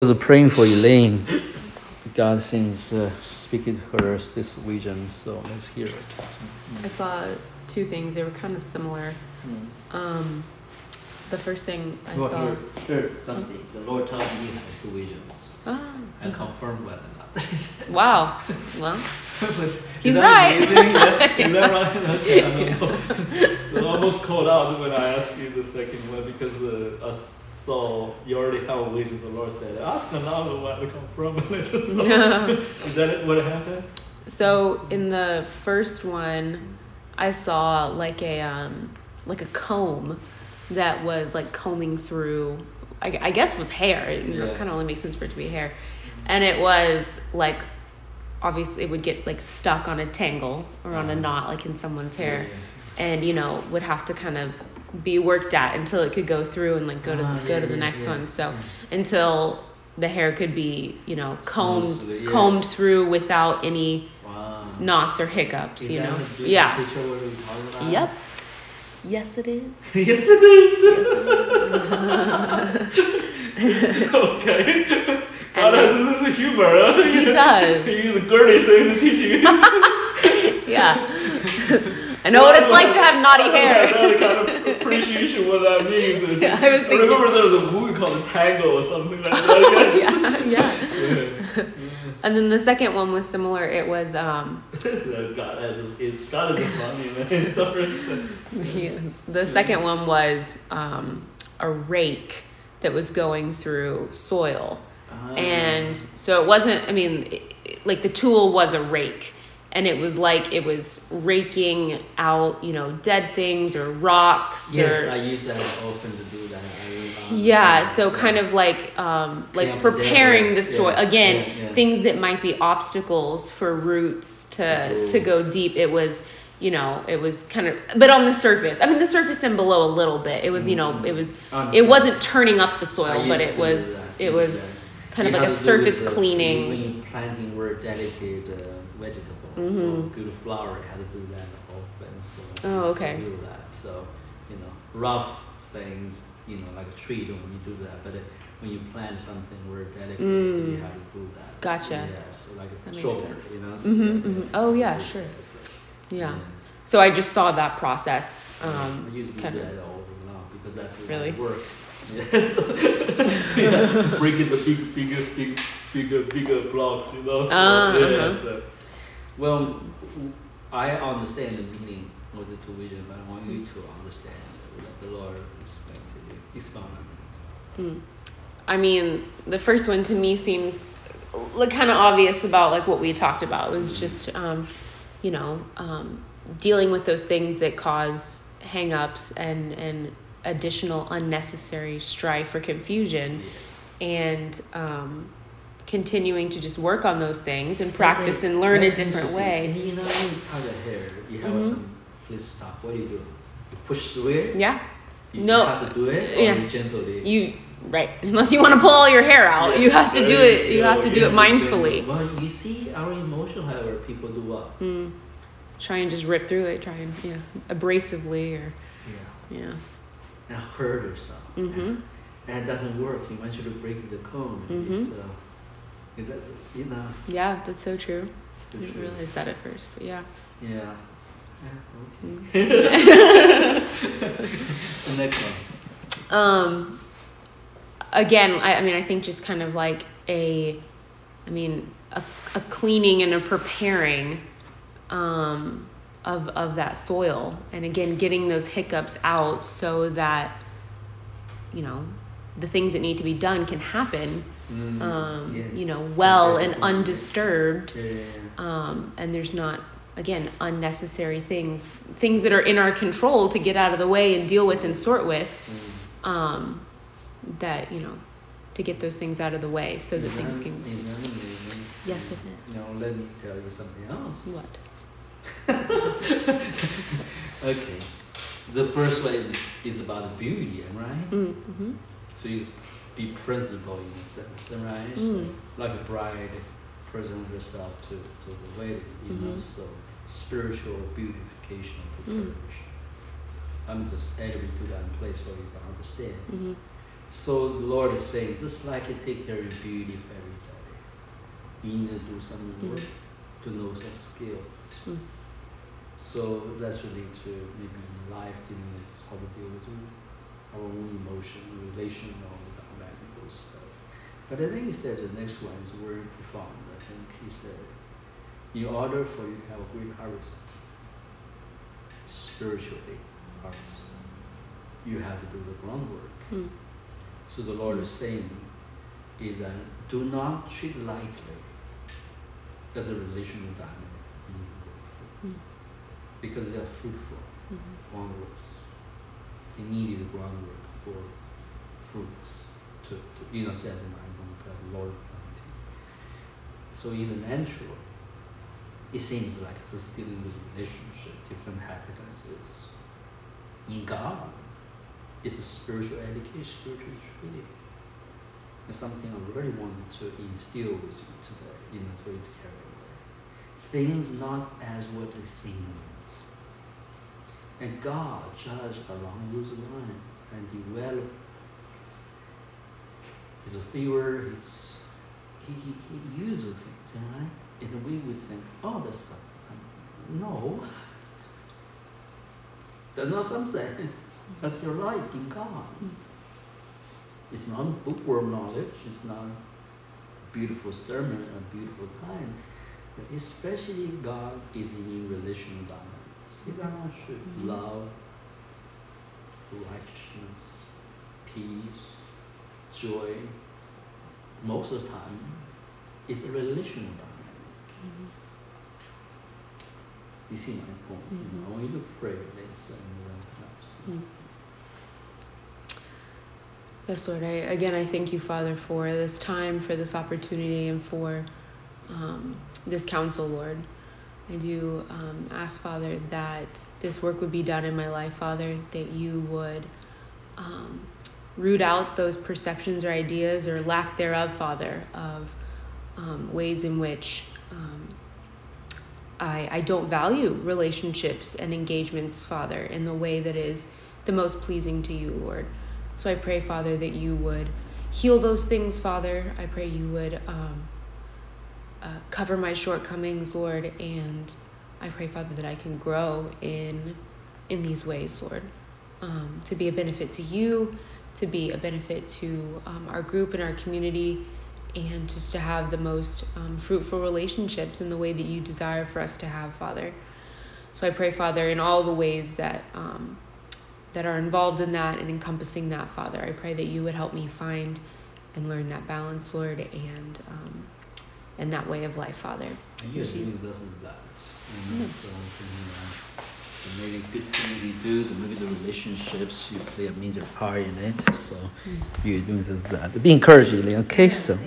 was praying for Elaine. God seems speaking to her this vision, so let's hear it. I saw two things. They were kind of similar. The first thing I saw. Heard something. The Lord told me you have two visions. And confirm whether or not. Wow. Well, he's right. right. Is that right? Okay, I don't know. So I almost called out when I asked you the second one because I saw you already have a vision. The Lord said, "Ask another one to confirm it." So, is that it? What happened? So in the first one, I saw like a comb that was like combing through. I guess was hair. It kind of only makes sense for it to be hair, and it was like. Obviously, it would get like stuck on a tangle or on a knot, like in someone's hair, and would have to kind of be worked at until it could go through and like go to the next one. So until the hair could be combed through without any knots or hiccups. Is Yeah. That what we're talking about? Yep. Yes, it is. Yes, it is. Okay. And this is humor, huh? He does. He uses a girly thing to teach you. Yeah. I know what it's like to have naughty hair. I kind of appreciation what that means. Yeah, I was thinking. I remember there was a movie called The Tango or something like that. Yeah. And then the second one was similar. It was God is funny, man. Yes. The second one was a rake that was going through soil. And so it wasn't, like the tool was a rake, and it was like it was raking out, dead things or rocks. Yes, I use that often to do that. Yeah, so kind of like preparing the soil. Again, things that might be obstacles for roots to go deep. It was, it was kind of, but on the surface. The surface and below a little bit. It was, it wasn't turning up the soil, but it was kind of like a surface cleaning. When you're planting were dedicated vegetables, so good flower, you had to do that often. So okay. Do that. So rough things, like a tree, don't you do that? But when you plant something were dedicated, you have to do that. Gotcha. Yeah, so like a short, Oh yeah, sure. Yeah. So I just saw that process. I usually do that all along because that's really work. Yes. Breaking the bigger blocks, So, well, I understand the meaning of the two visions, but I want you to understand what the Lord explained to you. Expound. The first one to me seems like kind of obvious about like what we talked about. It was just, dealing with those things that cause hang-ups and additional unnecessary strife or confusion, and continuing to just work on those things and practice and learn a different way. And when you cut the hair, you have some please stop. What do? You push through it? Yeah. You have to do it or gently. Right. Unless you want to pull all your hair out, you have to do it. You have to do it mindfully. Well, you see, our emotion, however, people do what? Try and just rip through it. Try and abrasively or and hurt yourself. And it doesn't work. You want you to break the comb. Is that Yeah, that's so true. I didn't realize that at first, but yeah. Yeah. Okay. The next one. Again, I think just kind of like a cleaning and a preparing of that soil, and again getting those hiccups out so that the things that need to be done can happen well and undisturbed, and there's not unnecessary things that are in our control to get out of the way and deal with and sort with, that to get those things out of the way so that things can. Yes, it is. Let me tell you something else. What? Okay, the first one is about beauty, right? So you be presentable in a sense, right? So like a bride present herself to the wedding, so spiritual beautification and preparation. Just adding to that in place for you to understand. So the Lord is saying, just like you take care of your beauty for every day, you need to do some work to know some skills. So that's related to maybe life dealing with how to deal with our own emotion, relational, those stuff. But I think he said the next one is very profound. I think he said, in order for you to have a great harvest, spiritually harvest, you have to do the groundwork. So the Lord is saying is that do not treat lightly as a relational diamond, because they are fruitful groundworks. They needed the groundwork for fruits to says in my Lord planting. So in the natural, it seems like it's just dealing with relationship, different happinesses. In God, it's a spiritual education, spiritual training. It's something I really wanted to instill with you today, for you to carry away. Things not as what they seem. And God judged along those lines and developed his favor, he uses things, right? And we would think, oh, that's something. No. That's not something. That's your life in God. It's not bookworm knowledge. It's not a beautiful sermon, a beautiful time. But especially God is in relational dynamics. Is that not true? Love, righteousness, peace, joy. Most of the time, it's a relational dynamic. You see my point? When you pray, it's Yes, Lord. I thank you, Father, for this time, for this opportunity, and for this counsel, Lord. I do ask, Father, that this work would be done in my life, Father, that you would root out those perceptions or ideas or lack thereof, Father, of ways in which I don't value relationships and engagements, Father, in the way that is the most pleasing to you, Lord. So I pray, Father, that you would heal those things, Father. I pray you would cover my shortcomings, Lord, and I pray, Father, that I can grow in these ways, Lord, to be a benefit to you, to be a benefit to our group and our community, and just to have the most fruitful relationships in the way that you desire for us to have, Father. So I pray, Father, in all the ways that are involved in that and encompassing that, Father, I pray that you would help me find and learn that balance, Lord, and that way of life, Father. And you use us as that. So maybe good things you do, maybe the relationships, you play a major part in it. So you're doing this as that. Be encouraged, okay? So.